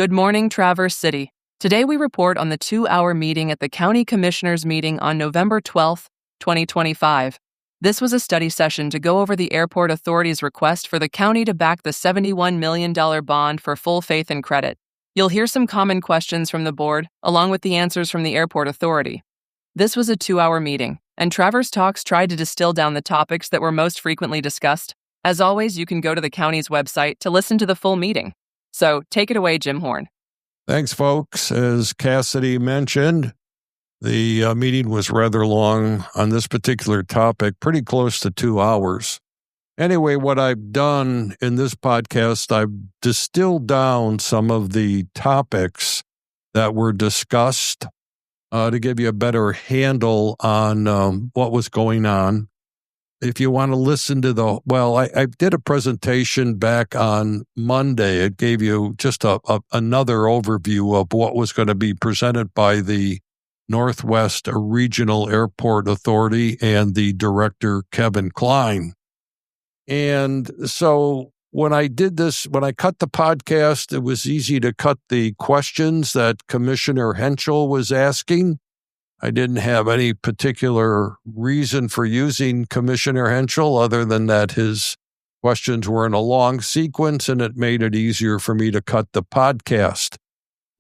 Good morning, Traverse City. Today we report on the 2-hour meeting at the County Commissioners meeting on November 12th, 2025. This was a study session to go over the Airport Authority's request for the county to back the $71 million bond for full faith and credit. You'll hear some common questions from the board, along with the answers from the Airport Authority. This was a 2-hour meeting, and Traverse Talks tried to distill down the topics that were most frequently discussed. As always, you can go to the county's website to listen to the full meeting. So take it away, Jim Horn. Thanks, folks. As Cassidy mentioned, the meeting was rather long on this particular topic, pretty close to 2 hours. Anyway, what I've done in this podcast, I've distilled down some of the topics that were discussed to give you a better handle on what was going on. If you want to listen to I did a presentation back on Monday. It gave you just another overview of what was going to be presented by the Northwest Regional Airport Authority and the director, Kevin Klein. And so when I did this, when I cut the podcast, it was easy to cut the questions that Commissioner Henschel was asking. I didn't have any particular reason for using Commissioner Henschel other than that his questions were in a long sequence, and it made it easier for me to cut the podcast.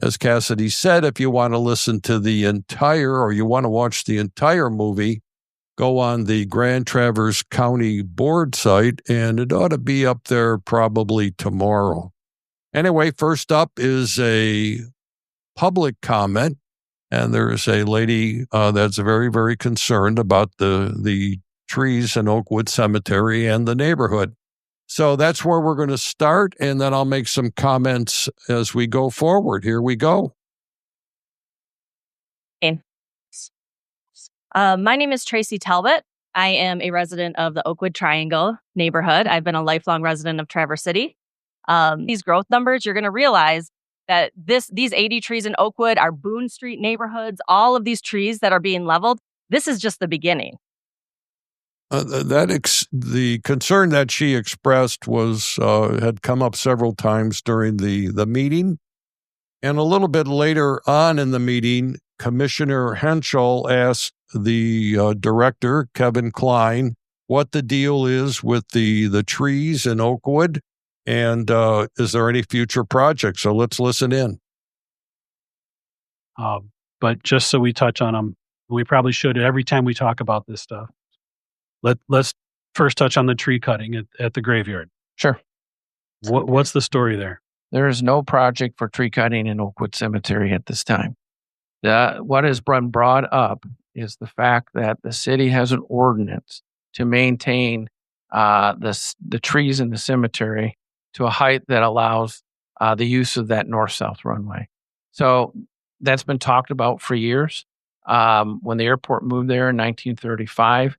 As Cassidy said, if you want to listen to the entire or you want to watch the entire movie, go on the Grand Traverse County Board site, and it ought to be up there probably tomorrow. Anyway, first up is a public comment. And there's a lady that's very, very concerned about the trees in Oakwood Cemetery and the neighborhood. So that's where we're going to start, and then I'll make some comments as we go forward. Here we go. My name is Tracy Talbot. I am a resident of the Oakwood Triangle neighborhood. I've been a lifelong resident of Traverse City. These growth numbers, you're going to realize that these 80 trees in Oakwood are Boone Street neighborhoods, all of these trees that are being leveled. This is just the beginning. The concern that she expressed had come up several times during the meeting. And a little bit later on in the meeting, Commissioner Henschel asked the director, Kevin Klein, what the deal is with the trees in Oakwood. And is there any future projects? So let's listen in. But just so we touch on them, we probably should every time we talk about this stuff. Let's first touch on the tree cutting at the graveyard. Sure. What's the story there? There is no project for tree cutting in Oakwood Cemetery at this time. What has been brought up is the fact that the city has an ordinance to maintain the trees in the cemetery to a height that allows the use of that north-south runway. So that's been talked about for years. When the airport moved there in 1935,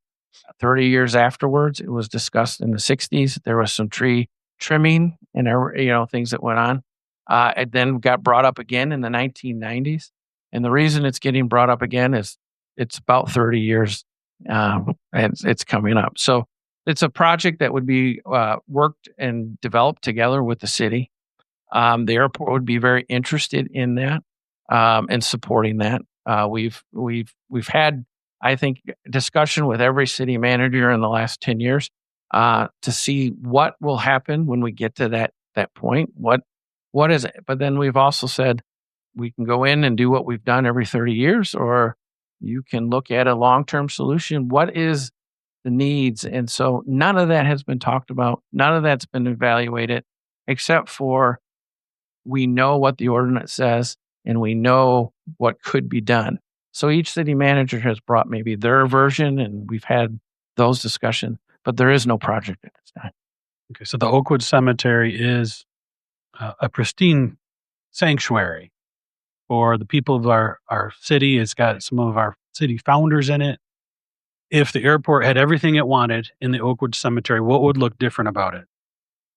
30 years afterwards, it was discussed in the 60s. There was some tree trimming and things that went on. It then got brought up again in the 1990s. And the reason it's getting brought up again is it's about 30 years and it's coming up. So it's a project that would be worked and developed together with the city. The airport would be very interested in that and supporting that. We've had, I think, discussion with every city manager in the last 10 years to see what will happen when we get to that point. What is it? But then we've also said we can go in and do what we've done every 30 years, or you can look at a long-term solution. What is the needs? And so none of that has been talked about. None of that's been evaluated, except for we know what the ordinance says and we know what could be done. So each city manager has brought maybe their version, and we've had those discussions, but there is no project at this time. Okay, so the Oakwood Cemetery is a pristine sanctuary for the people of our city. It's got some of our city founders in it. If the airport had everything it wanted in the Oakwood Cemetery, what would look different about it?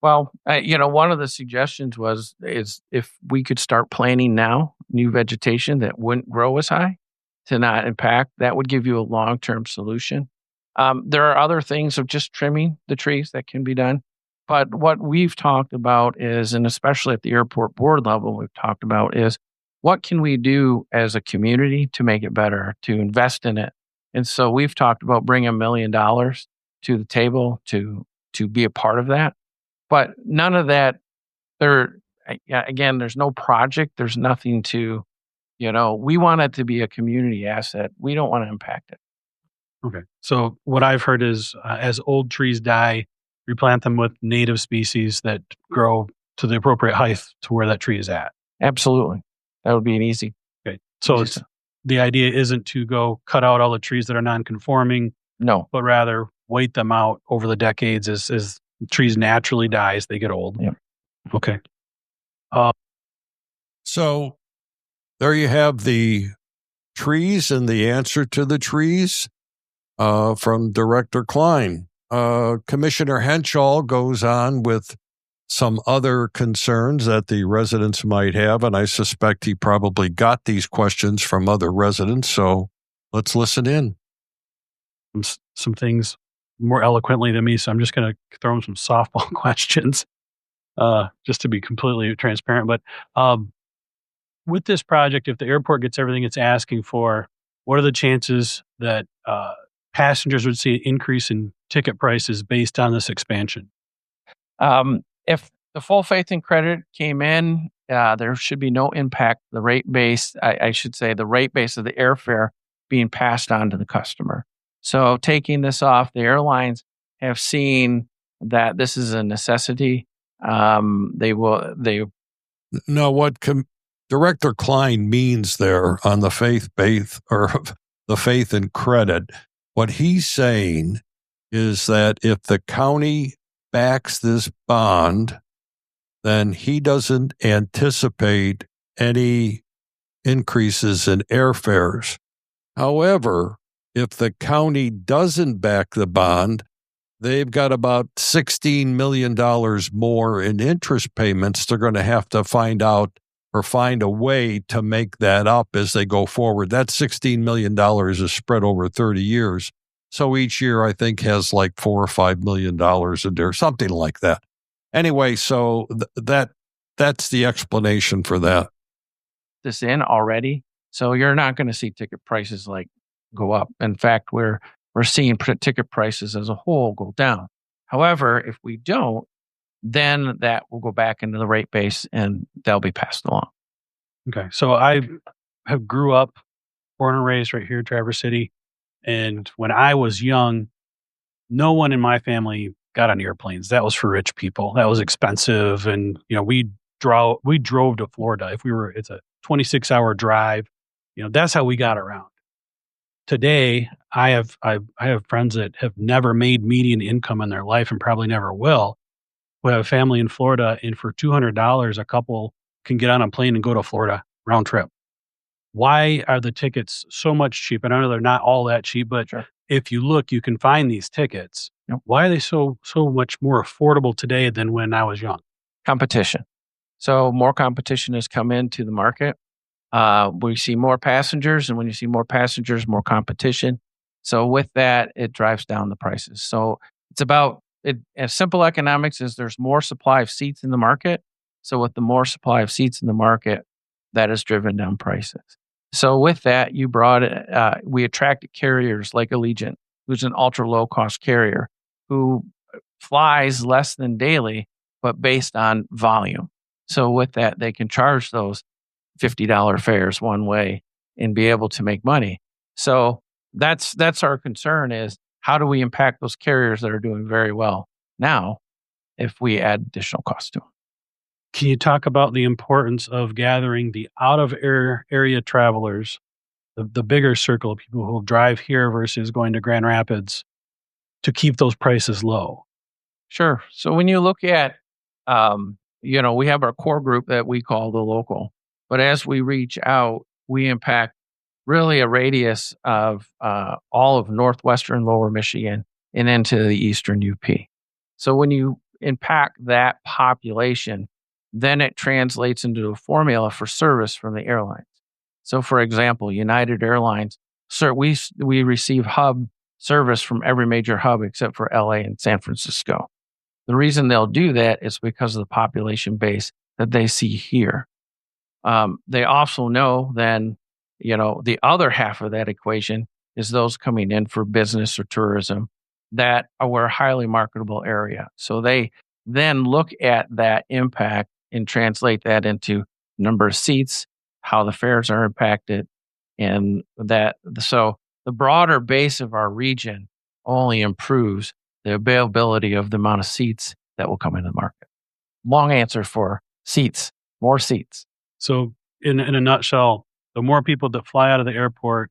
Well, one of the suggestions is if we could start planting now, new vegetation that wouldn't grow as high to not impact, that would give you a long-term solution. There are other things of just trimming the trees that can be done. But what we've talked about is, and especially at the airport board level, we've talked about is what can we do as a community to make it better, to invest in it. And so we've talked about bringing $1 million to the table to be a part of that. But none of that, again, there's no project, there's nothing to, we want it to be a community asset. We don't want to impact it. Okay. So what I've heard is as old trees die, replant them with native species that grow to the appropriate height to where that tree is at. Absolutely. That would be an easy. Okay. So the idea isn't to go cut out all the trees that are non-conforming. No. But rather wait them out over the decades as trees naturally die as they get old. Yeah. Okay. So there you have the trees and the answer to the trees from Director Klein. Commissioner Henschel goes on with some other concerns that the residents might have, and I suspect he probably got these questions from other residents, so let's listen in. Some things more eloquently than me, so I'm just going to throw in some softball questions just to be completely transparent. But with this project, if the airport gets everything it's asking for, what are the chances that passengers would see an increase in ticket prices based on this expansion? If the full faith and credit came in, there should be no impact. The rate base, I should say, the rate base of the airfare being passed on to the customer. So taking this off, the airlines have seen that this is a necessity. No, what Director Klein means there on the faith base or the faith and credit, what he's saying is that if the county backs this bond, then he doesn't anticipate any increases in airfares. However, if the county doesn't back the bond, they've got about $16 million more in interest payments. They're going to have to find out or find a way to make that up as they go forward. That $16 million is spread over 30 years. So each year, I think, has like $4 or $5 million in there, something like that. Anyway, so that's the explanation for that. This in already, so you're not going to see ticket prices go up. In fact, we're seeing ticket prices as a whole go down. However, if we don't, then that will go back into the rate base and they'll be passed along. Okay, so I have grew up, born and raised right here in Traverse City. And when I was young, no one in my family got on airplanes. That was for rich people. That was expensive. And, we drove to Florida. It's a 26-hour drive. That's how we got around. Today, I have friends that have never made median income in their life and probably never will, who have a family in Florida. And for $200, a couple can get on a plane and go to Florida round trip. Why are the tickets so much cheaper? I know they're not all that cheap, but sure, if you look, you can find these tickets. Yep. Why are they so much more affordable today than when I was young? Competition. So more competition has come into the market. We see more passengers, and when you see more passengers, more competition. So with that, it drives down the prices. So it's about it. As simple economics is, there's more supply of seats in the market. So with the more supply of seats in the market, that has driven down prices. So with that, we attracted carriers like Allegiant, who's an ultra low cost carrier who flies less than daily, but based on volume. So with that, they can charge those $50 fares one way and be able to make money. So that's our concern is how do we impact those carriers that are doing very well now if we add additional costs to them? Can you talk about the importance of gathering the out-of-area travelers, the bigger circle of people who will drive here versus going to Grand Rapids to keep those prices low? Sure. So when you look at, we have our core group that we call the local. But as we reach out, we impact really a radius of all of northwestern Lower Michigan and into the eastern UP. So when you impact that population, then it translates into a formula for service from the airlines. So for example, United Airlines, we receive hub service from every major hub except for LA and San Francisco. The reason they'll do that is because of the population base that they see here. They also know then, the other half of that equation is those coming in for business or tourism that are a highly marketable area. So they then look at that impact and translate that into number of seats, how the fares are impacted, and that. So the broader base of our region only improves the availability of the amount of seats that will come into the market. Long answer for seats, more seats. So in a nutshell, the more people that fly out of the airport,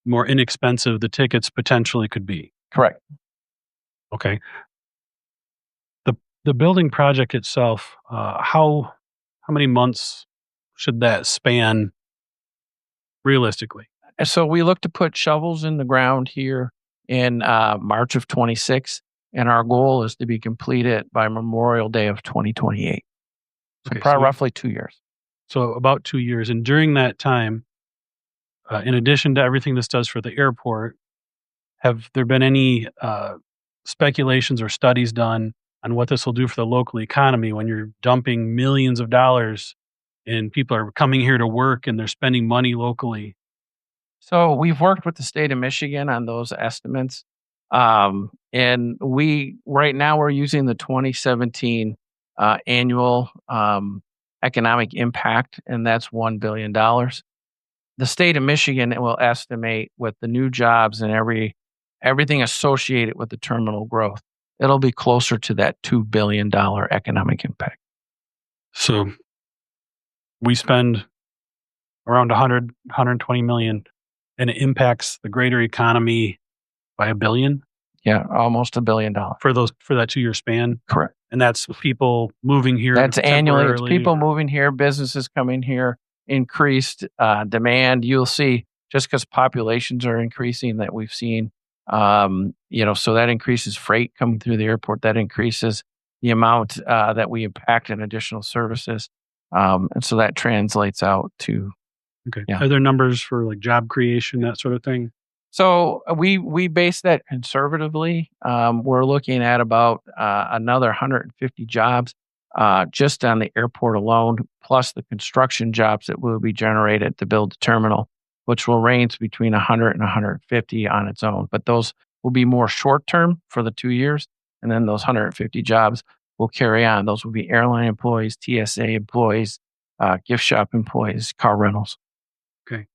the more inexpensive the tickets potentially could be. Correct. Okay. The building project itself, how many months should that span realistically? So we look to put shovels in the ground here in March of 26, and our goal is to be completed by Memorial Day of 2028. So Okay, probably roughly 2 years. So about 2 years. And during that time, in addition to everything this does for the airport, have there been any speculations or studies done on what this will do for the local economy when you're dumping millions of dollars and people are coming here to work and they're spending money locally? So we've worked with the state of Michigan on those estimates. And right now we're using the 2017 annual economic impact, and that's $1 billion. The state of Michigan will estimate with the new jobs and everything associated with the terminal growth, it'll be closer to that $2 billion economic impact. So we spend around 120 million, and it impacts the greater economy by $1 billion. Yeah, almost $1 billion for that 2 year span. Correct. And that's people moving here. That's annually. It's people or moving here, businesses coming here, increased demand. You'll see just because populations are increasing that we've seen. So that increases freight coming through the airport. That increases the amount that we impact in additional services. And so that translates out to. Okay. Yeah. Are there numbers for like job creation, that sort of thing? So we base that conservatively. We're looking at about another 150 jobs just on the airport alone, plus the construction jobs that will be generated to build the terminal, which will range between 100 and 150 on its own. But those will be more short term for the 2 years. And then those 150 jobs will carry on. Those will be airline employees, TSA employees, gift shop employees, car rentals. Okay.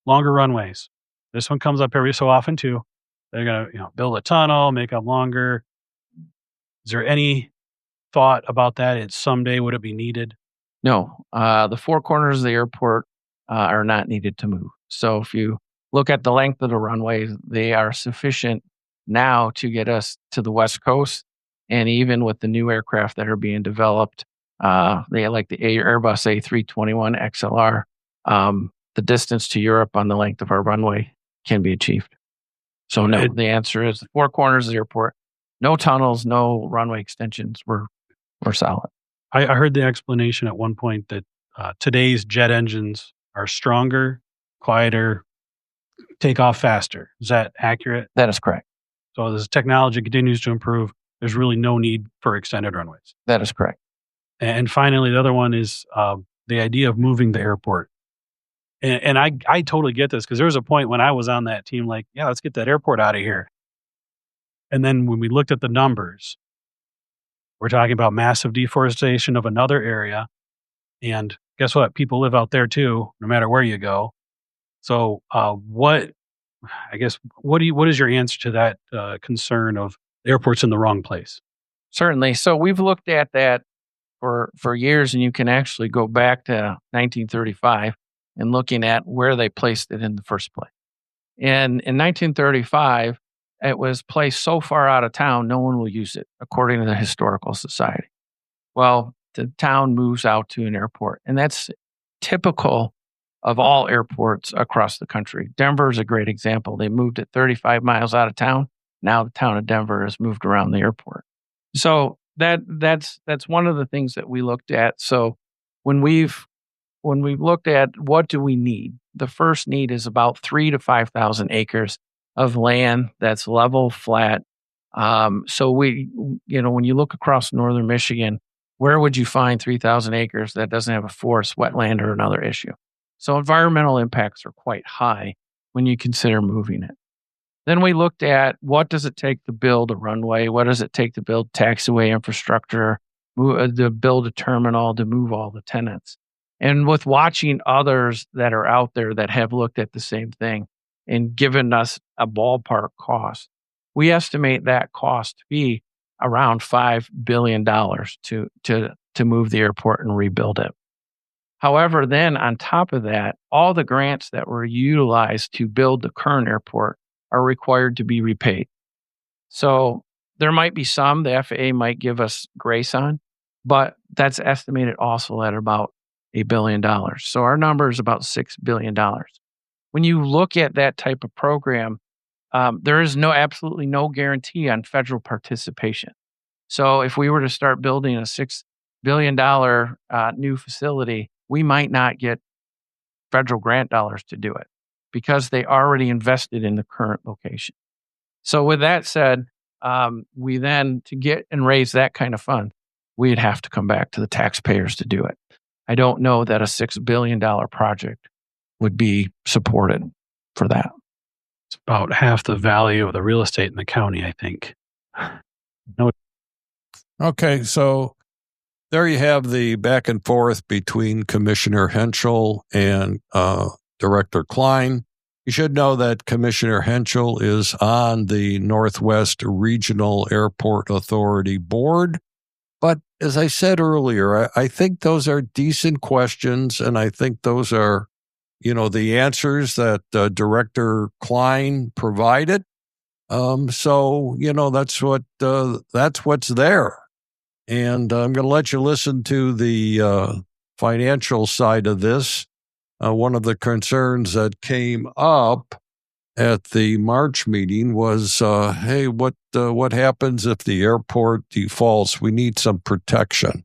Longer runways. This one comes up every so often too. They're going to build a tunnel, make them longer. Is there any thought about that? Someday would it be needed? No. The four corners of the airport are not needed to move. So if you look at the length of the runways, they are sufficient now to get us to the West Coast. And even with the new aircraft that are being developed, they like the Airbus A321 XLR, the distance to Europe on the length of our runway can be achieved. So no, the answer is the four corners of the airport, no tunnels, no runway extensions. We're solid. I heard the explanation at one point that today's jet engines are stronger, quieter, take off faster. Is that accurate? That is correct. So as technology continues to improve, there's really no need for extended runways. That is correct. And finally, the other one is the idea of moving the airport. And I totally get this because there was a point when I was on that team like, yeah, let's get that airport out of here. And then when we looked at the numbers, we're talking about massive deforestation of another area. And guess what? People live out there too, no matter where you go. So what is your answer to that concern of airports in the wrong place? Certainly. So we've looked at that for years, and you can actually go back to 1935 and looking at where they placed it in the first place. And in 1935, it was placed so far out of town, no one will use it, according to the Historical Society. Well, the town moves out to an airport, and that's typical of all airports across the country. Denver is a great example. They moved it 35 miles out of town. Now the town of Denver has moved around the airport. So that's one of the things that we looked at. So when we've looked at what do we need, the first need is about 3,000 to 5,000 acres of land that's level, flat, So when you look across northern Michigan, where would you find 3,000 acres that doesn't have a forest, wetland, or another issue? So environmental impacts are quite high when you consider moving it. Then we looked at what does it take to build a runway? What does it take to build taxiway infrastructure, to build a terminal, to move all the tenants? And with watching others that are out there that have looked at the same thing and given us a ballpark cost, we estimate that cost to be around $5 billion to move the airport and rebuild it. However, then on top of that, all the grants that were utilized to build the current airport are required to be repaid. So there might be some the FAA might give us grace on, but that's estimated also at about $1 billion. So our number is about $6 billion. When you look at that type of program, there is absolutely no guarantee on federal participation. So if we were to start building a $6 billion new facility, we might not get federal grant dollars to do it because they already invested in the current location. So with that said, we then, to get and raise that kind of fund, we'd have to come back to the taxpayers to do it. I don't know that a $6 billion project would be supported for that. It's about half the value of the real estate in the county, I think. No. Okay, so there you have the back and forth between Commissioner Henschel and Director Klein. You should know that Commissioner Henschel is on the Northwest Regional Airport Authority Board. But as I said earlier, I think those are decent questions, and I think those are, the answers that Director Klein provided. So that's what's there. And I'm going to let you listen to the financial side of this. One of the concerns that came up at the March meeting was, hey, what happens if the airport defaults? We need some protection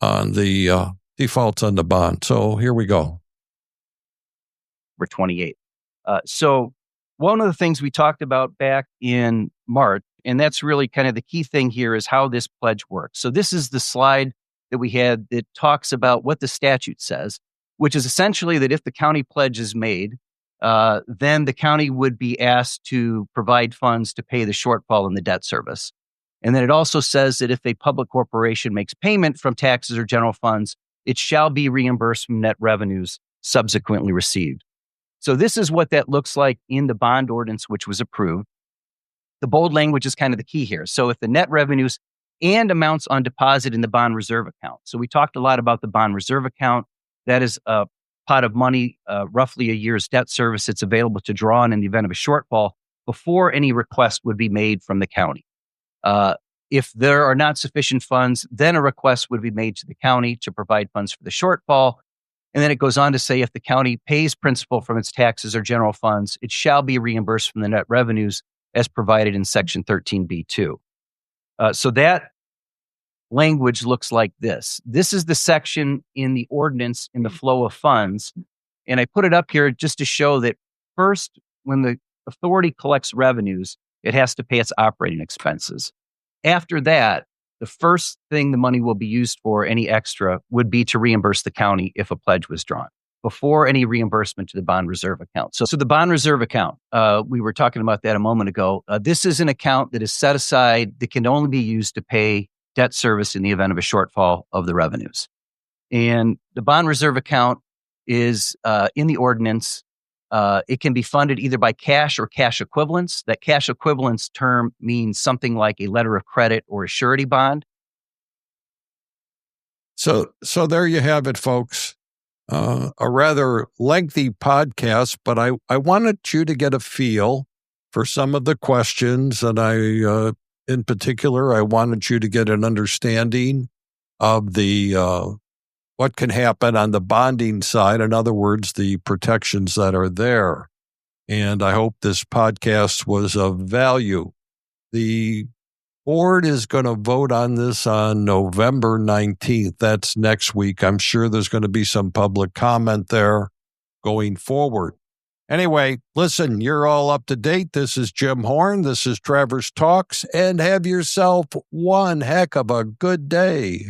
on the defaults on the bond. So here we go. For 28. So one of the things we talked about back in March, and that's really kind of the key thing here, is how this pledge works. So this is the slide that we had that talks about what the statute says, which is essentially that if the county pledge is made, then the county would be asked to provide funds to pay the shortfall in the debt service. And then it also says that if a public corporation makes payment from taxes or general funds, it shall be reimbursed from net revenues subsequently received. So this is what that looks like in the bond ordinance, which was approved. The bold language is kind of the key here. So if the net revenues and amounts on deposit in the bond reserve account. So we talked a lot about the bond reserve account. That is a pot of money, roughly a year's debt service. It's available to draw on in the event of a shortfall before any request would be made from the county. If there are not sufficient funds, then a request would be made to the county to provide funds for the shortfall. And then it goes on to say if the county pays principal from its taxes or general funds, it shall be reimbursed from the net revenues as provided in Section 13B2. So that language looks like this. This is the section in the ordinance in the flow of funds. And I put it up here just to show that first, when the authority collects revenues, it has to pay its operating expenses. After that, the first thing the money will be used for, any extra, would be to reimburse the county if a pledge was drawn, before any reimbursement to the bond reserve account. So the bond reserve account, we were talking about that a moment ago. This is an account that is set aside that can only be used to pay debt service in the event of a shortfall of the revenues. And the bond reserve account is in the ordinance. It can be funded either by cash or cash equivalents. That cash equivalents term means something like a letter of credit or a surety bond. So there you have it, folks. A rather lengthy podcast, but I wanted you to get a feel for some of the questions, and in particular, I wanted you to get an understanding of the what can happen on the bonding side. In other words, the protections that are there. And I hope this podcast was of value. The board is going to vote on this on November 19th. That's next week. I'm sure there's going to be some public comment there going forward. Anyway, listen, you're all up to date. This is Jim Horn. This is Traverse Talks, and have yourself one heck of a good day.